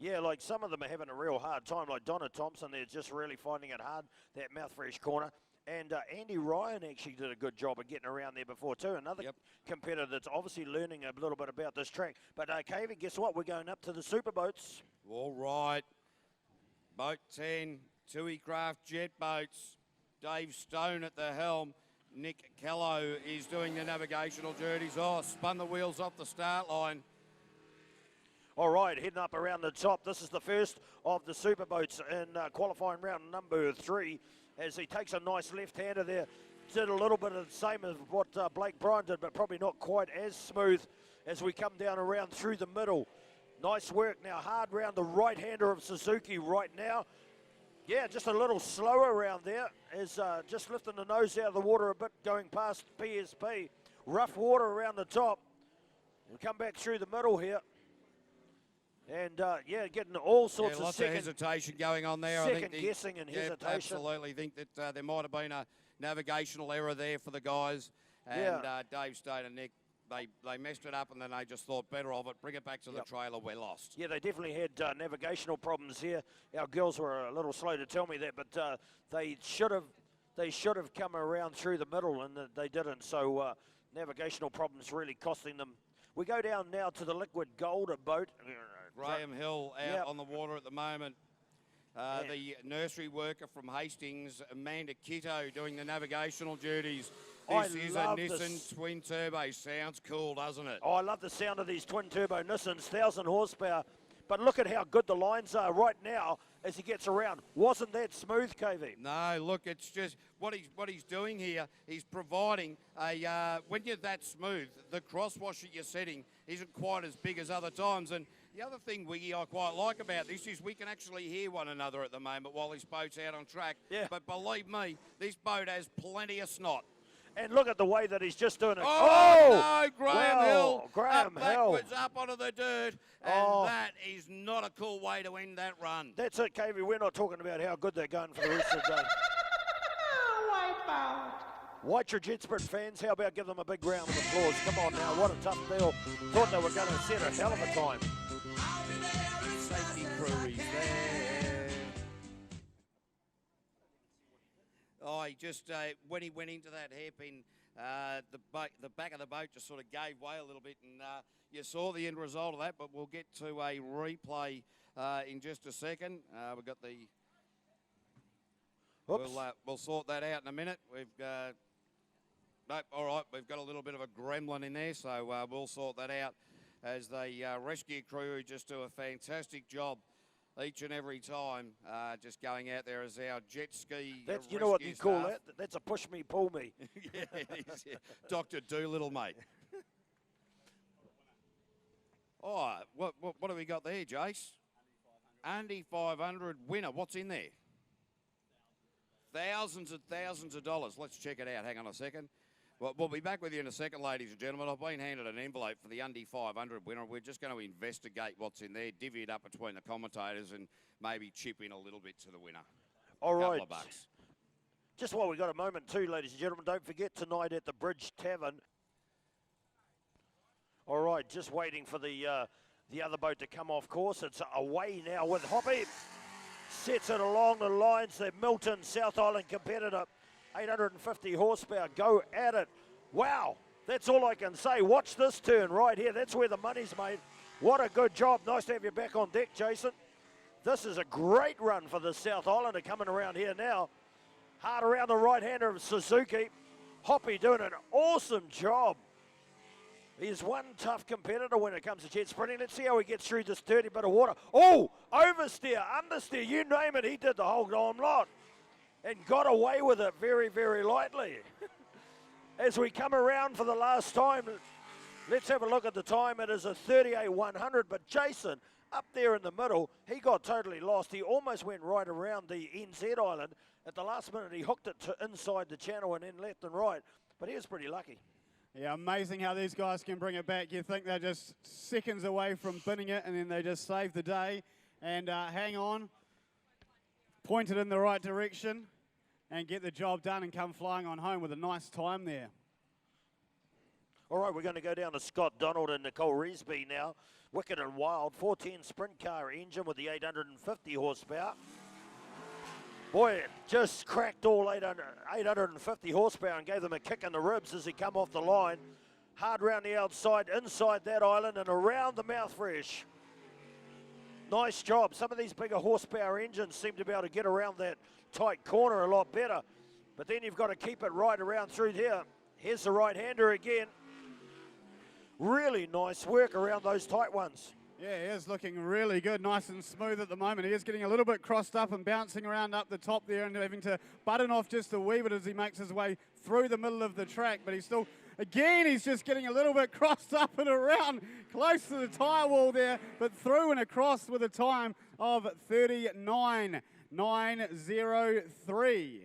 Yeah, like some of them are having a real hard time, like Donna Thompson, they're just really finding it hard, that mouth-fresh corner. And Andy Ryan actually did a good job of getting around there before too. Another competitor that's obviously learning a little bit about this track. But Kavy, guess what? We're going up to the Superboats. All right. Boat 10, Tui Craft Jet Boats. Dave Stone at the helm. Nick Callow is doing the navigational duties. Oh, spun the wheels off the start line. All right, heading up around the top. This is the first of the Superboats in qualifying round number 3 as he takes a nice left-hander there. Did a little bit of the same as what Blake Bryan did, but probably not quite as smooth as we come down around through the middle. Nice work now, hard round the right-hander of Suzuki right now. Yeah, just a little slower around there as just lifting the nose out of the water a bit going past PSP. Rough water around the top. We'll come back through the middle here. And, yeah, getting all sorts of lots of hesitation going on there. Second guessing and hesitation. Absolutely. think that there might have been a navigational error there for the guys. And Dave Stone and Nick, they messed it up and then they just thought better of it. Bring it back to the trailer. We're lost. Yeah, they definitely had navigational problems here. Our girls were a little slow to tell me that, but they should have come around through the middle and they didn't. So navigational problems really costing them. We go down now to the Liquid Gold boat. Graham Hill out on the water at the moment. The nursery worker from Hastings, Amanda Kitto, doing the navigational duties. This is a Nissan twin turbo. Sounds cool, doesn't it? Oh, I love the sound of these twin turbo Nissans, 1,000 horsepower. But look at how good the lines are right now as he gets around. Wasn't that smooth, KV? No, look, it's just what he's doing here. He's providing a when you're that smooth, the crosswash that you're setting isn't quite as big as other times. And the other thing, Wiggy, I quite like about this is we can actually hear one another at the moment while this boat's out on track. Yeah. But believe me, this boat has plenty of snot. And look at the way that he's just doing it. Oh no, Graham Hill. Graham Hill. Backwards up onto the dirt. And that is not a cool way to end that run. That's it, KV. We're not talking about how good they're going for the rest of the day. Wipeout. White Jetsprint fans, how about give them a big round of applause? Come on now, what a tough deal. Thought they were going to set a hell of a time. Safety crew is there. Oh, he just, when he went into that hairpin, the back of the boat just sort of gave way a little bit, and you saw the end result of that, but we'll get to a replay in just a second. We've got the... We'll sort that out in a minute. We've nope, all right, we've got a little bit of a gremlin in there, so we'll sort that out as the rescue crew just do a fantastic job each and every time, just going out there as our jet ski. That's, you know what you call that? That's a push me, pull me. Yeah, it is. Yeah. Dr. Doolittle, mate. Oh, what have we got there, Jace? Andy 500 winner. What's in there? Thousands and thousands of dollars. Let's check it out. Hang on a second. Well, we'll be back with you in a second, ladies and gentlemen. I've been handed an envelope for the Undy 500 winner. We're just going to investigate what's in there, divvy it up between the commentators and maybe chip in a little bit to the winner. All right. Couple of bucks. Just while we've got a moment too, ladies and gentlemen, don't forget tonight at the Bridge Tavern. All right, just waiting for the other boat to come off course. It's away now with Hoppy. Sets it along the lines. The Milton South Island competitor, 850 horsepower, go at it. Wow, that's all I can say. Watch this turn right here. That's where the money's made. What a good job. Nice to have you back on deck, Jason. This is a great run for the South Islander coming around here now. Hard around the right-hander of Suzuki. Hoppy doing an awesome job. He's one tough competitor when it comes to jet sprinting. Let's see how he gets through this dirty bit of water. Oh, oversteer, understeer, you name it. He did the whole damn lot and got away with it very, very lightly. As we come around for the last time, let's have a look at the time. It is a 38.100, but Jason, up there in the middle, he got totally lost. He almost went right around the NZ Island. At the last minute, he hooked it to inside the channel and then left and right, but he was pretty lucky. Yeah, amazing how these guys can bring it back. You think they're just seconds away from binning it, and then they just save the day and hang on, point it in the right direction, and get the job done and come flying on home with a nice time there. All right, we're going to go down to Scott Donald and Nicole Reesby now. Wicked and Wild, 410 sprint car engine with the 850 horsepower. Boy, it just cracked all 850 horsepower and gave them a kick in the ribs as he come off the line. Hard round the outside, inside that island and around the mouth fresh. Nice job. Some of these bigger horsepower engines seem to be able to get around that tight corner a lot better. But then you've got to keep it right around through here. Here's the right-hander again. Really nice work around those tight ones. Yeah, he is looking really good, nice and smooth at the moment. He is getting a little bit crossed up and bouncing around up the top there and having to button off just a wee bit as he makes his way through the middle of the track. But he's still, again, he's just getting a little bit crossed up and around, close to the tyre wall there, but through and across with a time of 39.903.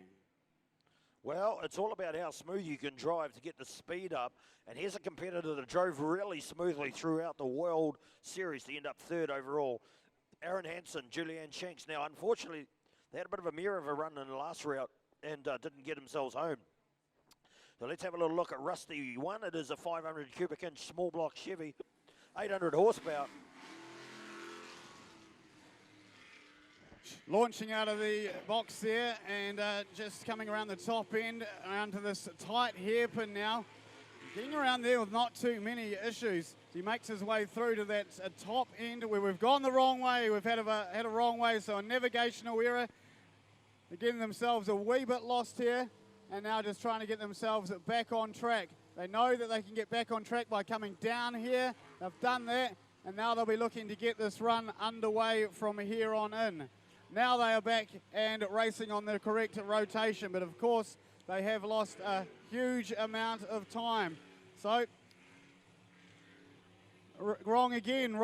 Well, it's all about how smooth you can drive to get the speed up. And here's a competitor that drove really smoothly throughout the World Series to end up third overall. Aaron Hansen, Julianne Shanks. Now, unfortunately, they had a bit of a mirror of a run in the last route and didn't get themselves home. So let's have a little look at Rusty 1. It is a 500 cubic inch small block Chevy, 800 horsepower. Launching out of the box there and just coming around the top end, around to this tight hairpin now. Getting around there with not too many issues. He makes his way through to that top end where we've gone the wrong way. We've had a wrong way, so a navigational error. They're getting themselves a wee bit lost here and now just trying to get themselves back on track. They know that they can get back on track by coming down here. They've done that and now they'll be looking to get this run underway from here on in. Now they are back and racing on the correct rotation, but of course they have lost a huge amount of time. So, wrong again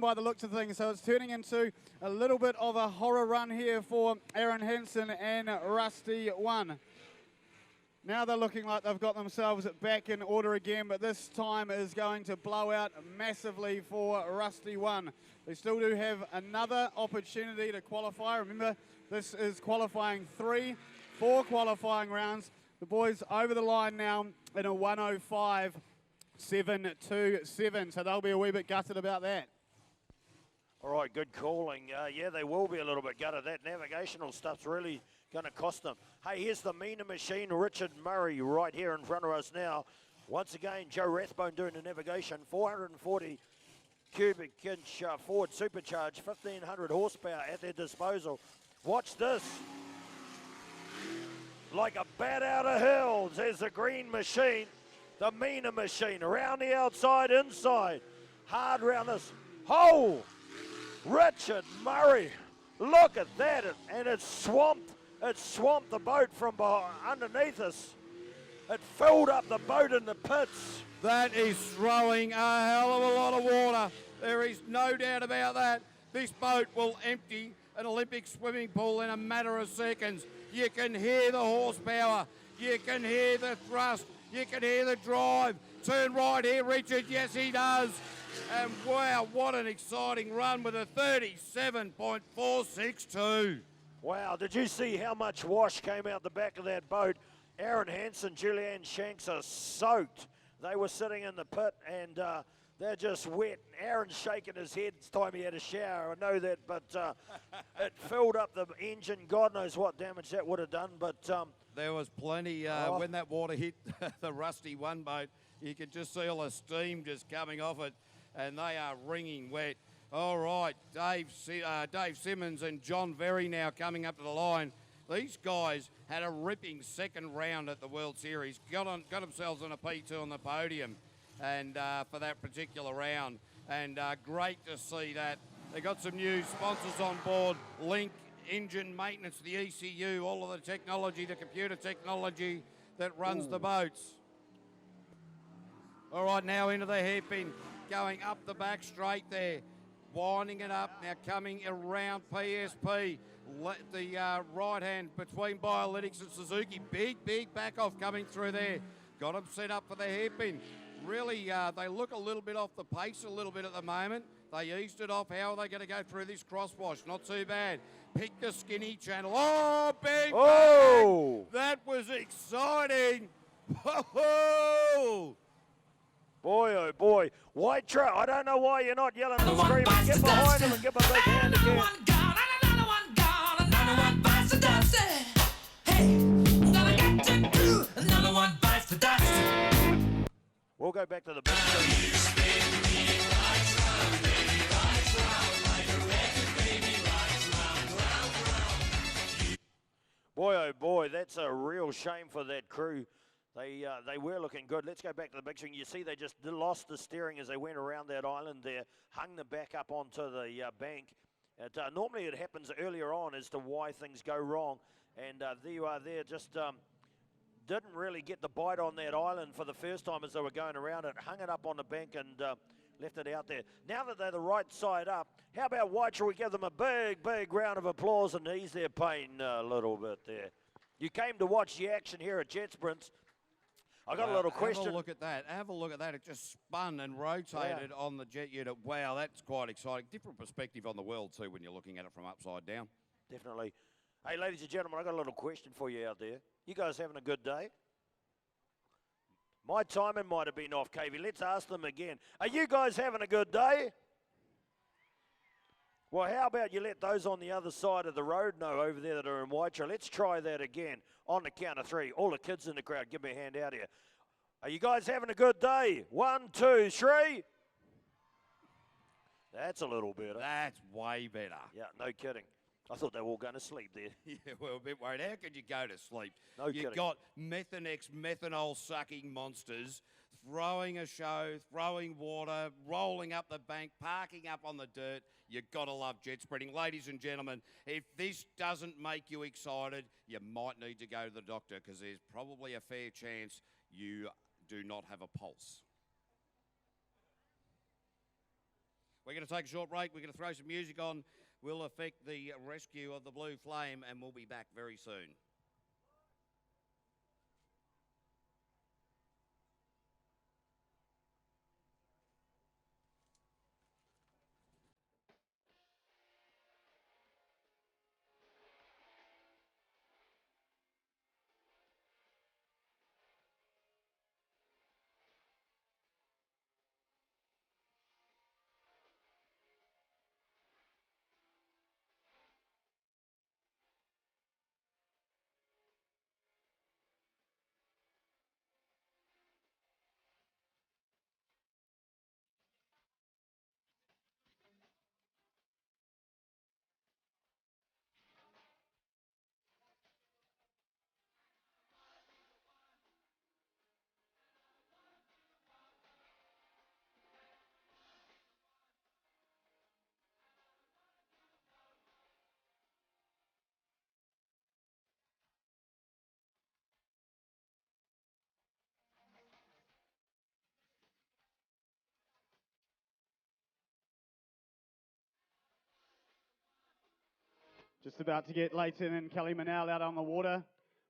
by the looks of things. So it's turning into a little bit of a horror run here for Aaron Hansen and Rusty 1. Now they're looking like they've got themselves back in order again, but this time is going to blow out massively for Rusty 1. They still do have another opportunity to qualify. Remember, this is qualifying 4 qualifying rounds. The boys over the line now in a 105.727, so they'll be a wee bit gutted about that. All right, good calling. Yeah, they will be a little bit gutted. That navigational stuff's really going to cost them. Hey, here's the meaner machine, Richard Murray, right here in front of us now. Once again, Joe Rathbone doing the navigation, 440 cubic inch Ford supercharged, 1,500 horsepower at their disposal. Watch this. Like a bat out of hell, there's the green machine, the meaner machine, around the outside, inside, hard round this. Oh, Richard Murray, look at that, and it swamped the boat from underneath us. It filled up the boat in the pits. That is throwing a hell of a lot of water. There is no doubt about that. This boat will empty an Olympic swimming pool in a matter of seconds. You can hear the horsepower. You can hear the thrust. You can hear the drive. Turn right here, Richard. Yes, he does. And wow, what an exciting run with a 37.462. Wow, did you see how much wash came out the back of that boat? Aaron Hansen, Julianne Shanks are soaked. They were sitting in the pit and they're just wet. Aaron's shaking his head. It's time he had a shower. I know that, but it filled up the engine. God knows what damage that would have done. But there was plenty when that water hit the Rusty 1 boat. You could just see all the steam just coming off it, and they are wringing wet. All right, Dave Simmons and John Very now coming up to the line. These guys had a ripping second round at the World Series. Got themselves on a P2 on the podium, and for that particular round, and great to see that. They got some new sponsors on board: Link, Engine Maintenance, the ECU, all of the technology, the computer technology that runs the boats. All right, now into the hairpin, going up the back straight there, winding it up, now coming around PSP. The right hand between Biolytics and Suzuki. Big back off coming through there. Got them set up for the hairpin. Really, they look a little bit off the pace a little bit at the moment. They eased it off. How are they going to go through this crosswash? Not too bad. Pick the skinny channel. Oh, bang! Oh! Bang. That was exciting. Whoa! Boy, oh boy. White Trout, I don't know why you're not yelling and screaming. Get behind him and give him a big hand again. Another one bites the dust. Hey, gonna get to do. Another one bites the dust. We'll go back to the big screen. Boy, oh boy, that's a real shame for that crew. They were looking good. Let's go back to the big screen. You see they just lost the steering as they went around that island there, hung the back up onto the bank. Normally it happens earlier on as to why things go wrong. And there you are there, just didn't really get the bite on that island for the first time as they were going around it, hung it up on the bank and left it out there. Now that they're the right side up, how about White? Shall we give them a big, big round of applause and ease their pain a little bit there? You came to watch the action here at Jet Sprints. I got a little question. Have a look at that. Have a look at that. It just spun and rotated on the jet unit. Wow, that's quite exciting. Different perspective on the world, too, when you're looking at it from upside down. Definitely. Hey, ladies and gentlemen, I got a little question for you out there. You guys having a good day? My timing might have been off, KV. Let's ask them again. Are you guys having a good day? Well, how about you let those on the other side of the road know over there that are in Waitara? Let's try that again on the count of three. All the kids in the crowd, give me a hand out here. Are you guys having a good day? 1, 2, 3. That's a little better. That's way better. Yeah, no kidding. I thought they were all going to sleep there. Yeah, well, a bit worried. How could you go to sleep? No You've kidding. got Methanex methanol-sucking monsters throwing a show, throwing water, rolling up the bank, parking up on the dirt. You've got to love jet sprinting. Ladies and gentlemen, if this doesn't make you excited, you might need to go to the doctor because there's probably a fair chance you do not have a pulse. We're going to take a short break. We're going to throw some music on. We'll effect the rescue of the Blue Flame, and we'll be back very soon. Just about to get Leighton and Kelly Manel out on the water.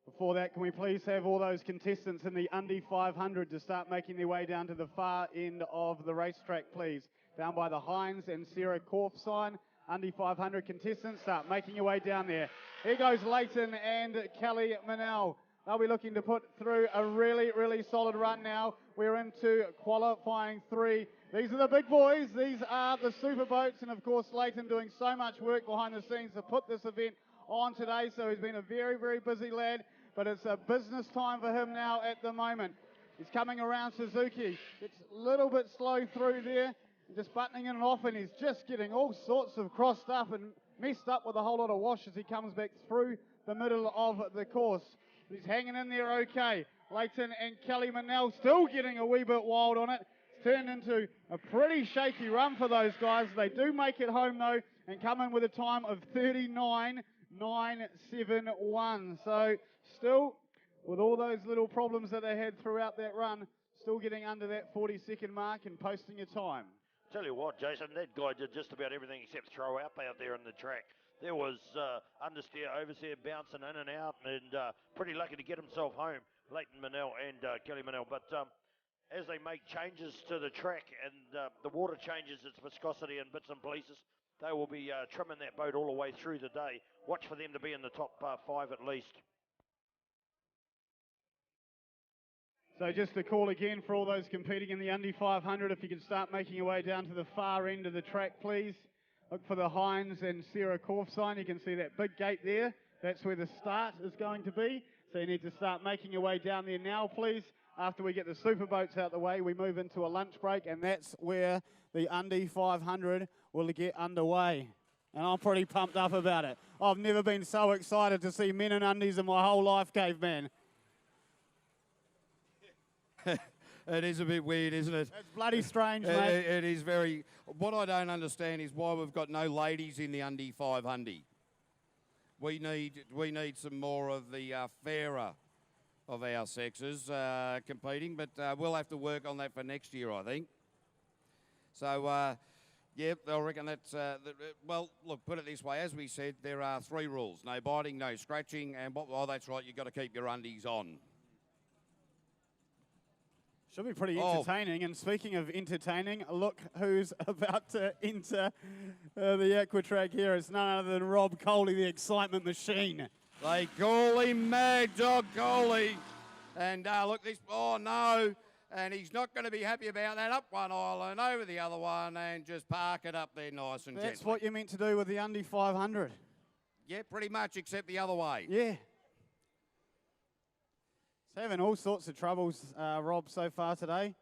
Before that, can we please have all those contestants in the Under 500 to start making their way down to the far end of the racetrack, please. Down by the Heinz and Sarah Korf sign. Under 500 contestants, start making your way down there. Here goes Leighton and Kelly Manel. They'll be looking to put through a really, really solid run now. We're into qualifying 3. These are the big boys. These are the Superboats. And, of course, Leighton doing so much work behind the scenes to put this event on today. So he's been a very, very busy lad. But it's a business time for him now at the moment. He's coming around Suzuki. It's a little bit slow through there. Just buttoning it off, and he's just getting all sorts of crossed up and messed up with a whole lot of wash as he comes back through the middle of the course. He's hanging in there okay. Leighton and Kelly Manel still getting a wee bit wild on it. It's turned into a pretty shaky run for those guys. They do make it home though and come in with a time of 39.971. So still, with all those little problems that they had throughout that run, still getting under that 40-second mark and posting a time. Tell you what, Jason, that guy did just about everything except throw up out there in the track. There was understeer, oversteer, bouncing in and out, and pretty lucky to get himself home, Leighton Manel and Kelly Manel. But as they make changes to the track and the water changes its viscosity in bits and pieces, they will be trimming that boat all the way through the day. Watch for them to be in the top 5 at least. So just a call again for all those competing in the Under 500, if you can start making your way down to the far end of the track, please. Look for the Heinz and Sarah Korf sign. You can see that big gate there. That's where the start is going to be. So you need to start making your way down there now, please. After we get the Superboats out the way, we move into a lunch break, and that's where the Under 500 will get underway. And I'm pretty pumped up about it. I've never been so excited to see men in undies in my whole life, caveman. It is a bit weird, isn't it? It's bloody strange, mate. It is very... What I don't understand is why we've got no ladies in the Under 500. We need some more of the fairer of our sexes competing, but we'll have to work on that for next year, I think. So, yeah, I reckon that's... well, look, put it this way. As we said, there are 3 rules. No biting, no scratching, and, oh, that's right, you've got to keep your undies on. Should be pretty entertaining. And speaking of entertaining, look who's about to enter the Equitrack here. It's none other than Rob Coley, the excitement machine. They call him Mad Dog Coley. And look, this, oh no. And he's not going to be happy about that. Up one island, over the other one, and just park it up there nice and That's gently. what you're meant to do with the Under 500. Yeah, pretty much, except the other way. Yeah. He's having all sorts of troubles, Rob, so far today.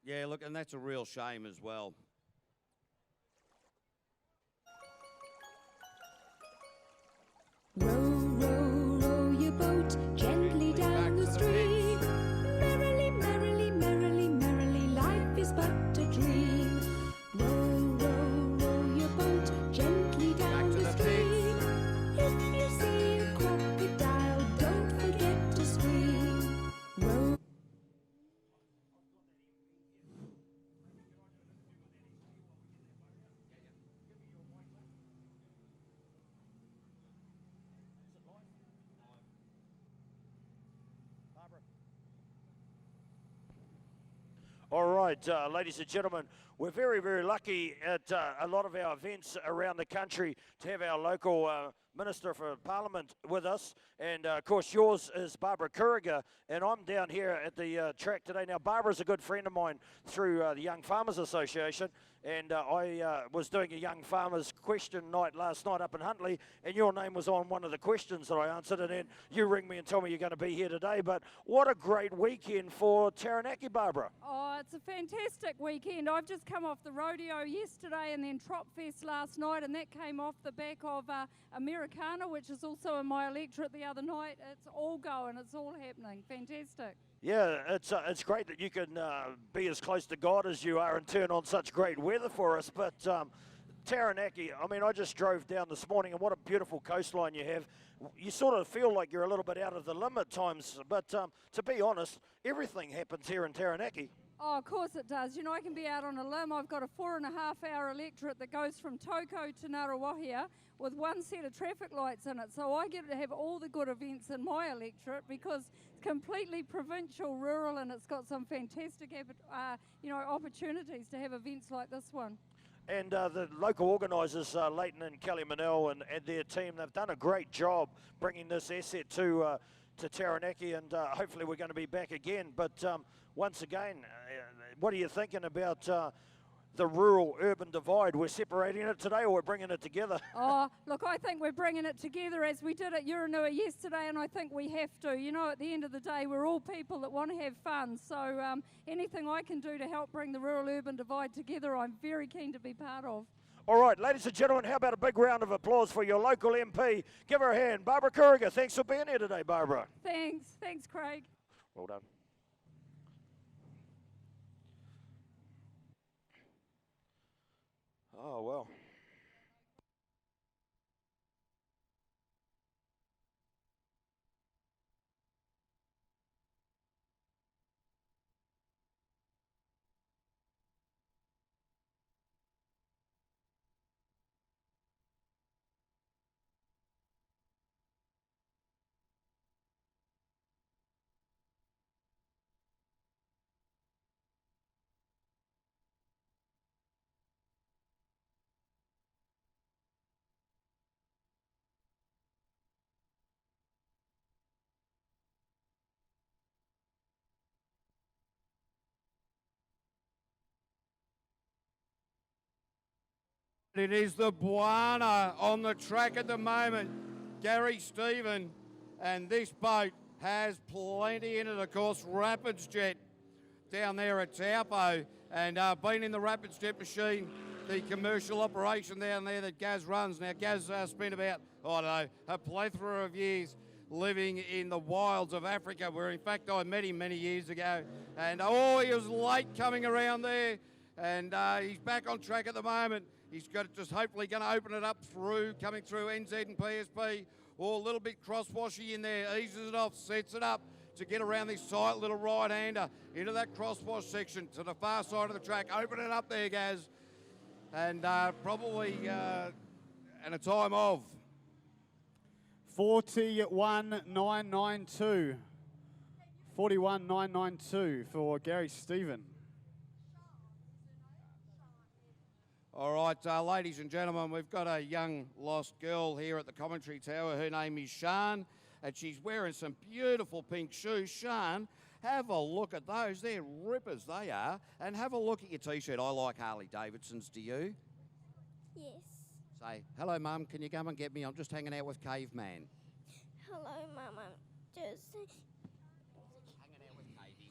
Yeah, look, and that's a real shame as well. Row, row, row your boat gently down the stream. Merrily, merrily, merrily, merrily, life is but a dream. Row, row, row your boat gently down the stream. If you see a crocodile, don't forget to scream. Row. All right, ladies and gentlemen, we're very, very lucky at a lot of our events around the country to have our local Minister for Parliament with us. And, of course, yours is Barbara Kuriger, and I'm down here at the track today. Now, Barbara's a good friend of mine through the Young Farmers Association, and I was doing a Young Farmers question night last night up in Huntley, and your name was on one of the questions that I answered, and then you ring me and tell me you're going to be here today. But what a great weekend for Taranaki, Barbara. Oh, it's a fantastic weekend. I've just come off the rodeo yesterday and then Trop Fest last night, and that came off the back of Americana, which is also in my electorate the other night. It's all going, it's all happening. Fantastic. Yeah, it's great that you can be as close to God as you are and turn on such great weather for us. But Taranaki, I mean, I just drove down this morning, and what a beautiful coastline you have. You sort of feel like you're a little bit out of the limb at times, but to be honest, everything happens here in Taranaki. Oh, of course it does. You know, I can be out on a limb. I've got a 4.5-hour electorate that goes from Toko to Ngaruawahia with one set of traffic lights in it. So I get to have all the good events in my electorate because it's completely provincial, rural, and it's got some fantastic, opportunities to have events like this one. And the local organisers, Leighton and Kelly Manel and their team, they've done a great job bringing this asset to Taranaki, and hopefully we're going to be back again. But once again, what are you thinking about the rural-urban divide? We're separating it today, or we're bringing it together? Oh, look, I think we're bringing it together as we did at Uranua yesterday, and I think we have to. You know, at the end of the day, we're all people that want to have fun. So anything I can do to help bring the rural-urban divide together, I'm very keen to be part of. All right, ladies and gentlemen, how about a big round of applause for your local MP? Give her a hand. Barbara Kuriger, thanks for being here today, Barbara. Thanks, Craig. Well done. Oh, well. It is the Buana on the track at the moment. Gary Stephen, and this boat has plenty in it, of course. Rapids Jet down there at Taupo, and been in the Rapids Jet machine, the commercial operation down there that Gaz runs. Now, Gaz spent about, I don't know, a plethora of years living in the wilds of Africa, where in fact I met him many years ago. And he was late coming around there, and he's back on track at the moment. He's got just hopefully going to open it up coming through NZ and PSP, or a little bit crosswashy in there, eases it off, sets it up to get around this tight little right-hander into that crosswash section to the far side of the track. Open it up there, Gaz. And probably and a time of 41.992. 41.992 for Gary Stephen. All right, ladies and gentlemen, we've got a young lost girl here at the commentary tower. Her name is Shan, and she's wearing some beautiful pink shoes. Shan, have a look at those. They're rippers, they are. And have a look at your T-shirt. I like Harley Davidsons. Do you? Yes. Say, hello, Mum. Can you come and get me? I'm just hanging out with Caveman. Hello, Mum. I'm just. Hanging out with Cavey.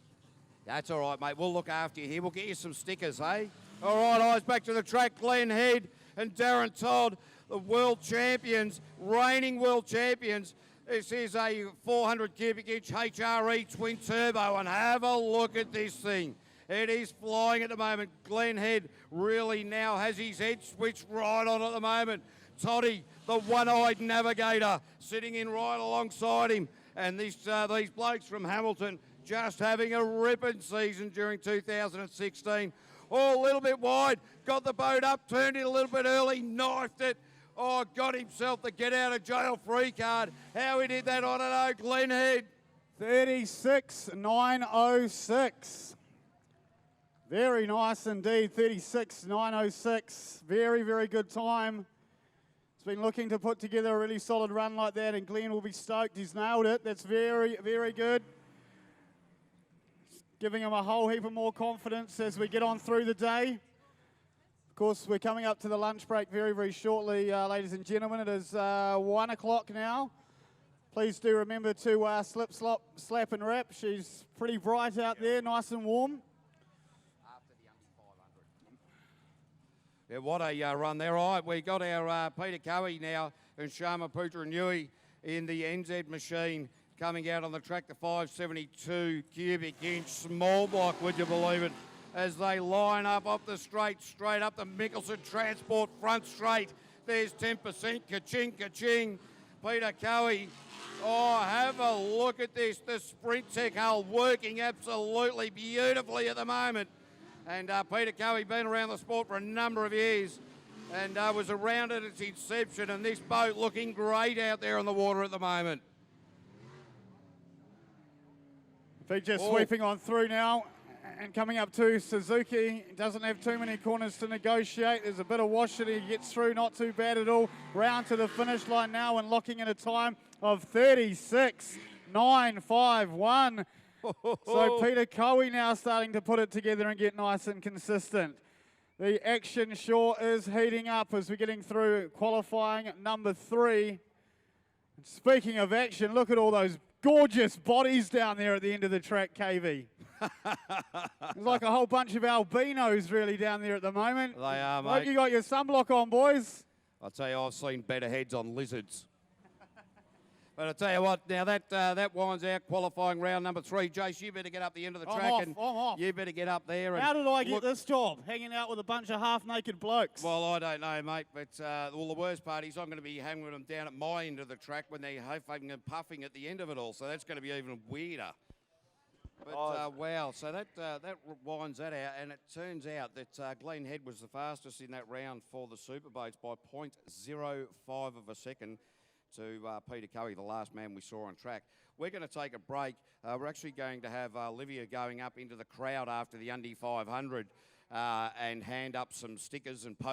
That's all right, mate. We'll look after you here. We'll get you some stickers, eh? All right, eyes back to the track. Glenn Head and Darren Todd, the world champions, reigning world champions. This is a 400 cubic inch HRE twin turbo, and have a look at this thing. It is flying at the moment. Glenn Head really now has his head switched right on at the moment. Toddy, the one-eyed navigator, sitting in right alongside him. And these blokes from Hamilton just having a ripping season during 2016. Oh, a little bit wide, got the boat up, turned it a little bit early, knifed it. Oh, got himself the get-out-of-jail-free card. How he did that, I don't know. Glenn Head. 36.906. Very nice indeed, 36.906. Very, very good time. He's been looking to put together a really solid run like that, and Glenn will be stoked. He's nailed it. That's very, very good. Giving him a whole heap of more confidence as we get on through the day. Of course, we're coming up to the lunch break very, very shortly, ladies and gentlemen. It is 1 o'clock now. Please do remember to slip, slop, slap and wrap. She's pretty bright out there, nice and warm. After the under 500. Yeah, what a run there. All right, we got our Peter Cowie now and Sharma Putra-Nui in the NZ machine. Coming out on the track, the 572 cubic inch small block, would you believe it, as they line up the straight up the Mickelson Transport front straight. There's 10%, ka-ching, ka-ching. Peter Cowie, oh, have a look at this. The Sprint Tech hull working absolutely beautifully at the moment. And Peter Cowie been around the sport for a number of years and was around at its inception, and this boat looking great out there on the water at the moment. Feet just sweeping on through now and coming up to Suzuki. Doesn't have too many corners to negotiate. There's a bit of wash that he gets through, not too bad at all. Round to the finish line now and locking in a time of 36.951. So Peter Cowie now starting to put it together and get nice and consistent. The action sure is heating up as we're getting through qualifying number 3. Speaking of action, look at all those gorgeous bodies down there at the end of the track, KV. There's like a whole bunch of albinos really down there at the moment. They are, mate. Like you got your sunblock on, boys. I'll tell you, I've seen better heads on lizards. But I'll tell you what, now that winds out qualifying round number 3. Jace, you better get up the end of the track. I'm off. You better get up there. And how did I get this job? Hanging out with a bunch of half-naked blokes. Well, I don't know, mate, but well, the worst part is I'm going to be hanging with them down at my end of the track when they're huffing and puffing at the end of it all, so that's going to be even weirder. But, wow, so that winds that out, and it turns out that Glenn Head was the fastest in that round for the Superboats by 0.05 of a second to Peter Cowie, the last man we saw on track. We're going to take a break. We're actually going to have Olivia going up into the crowd after the Undy 500 and hand up some stickers and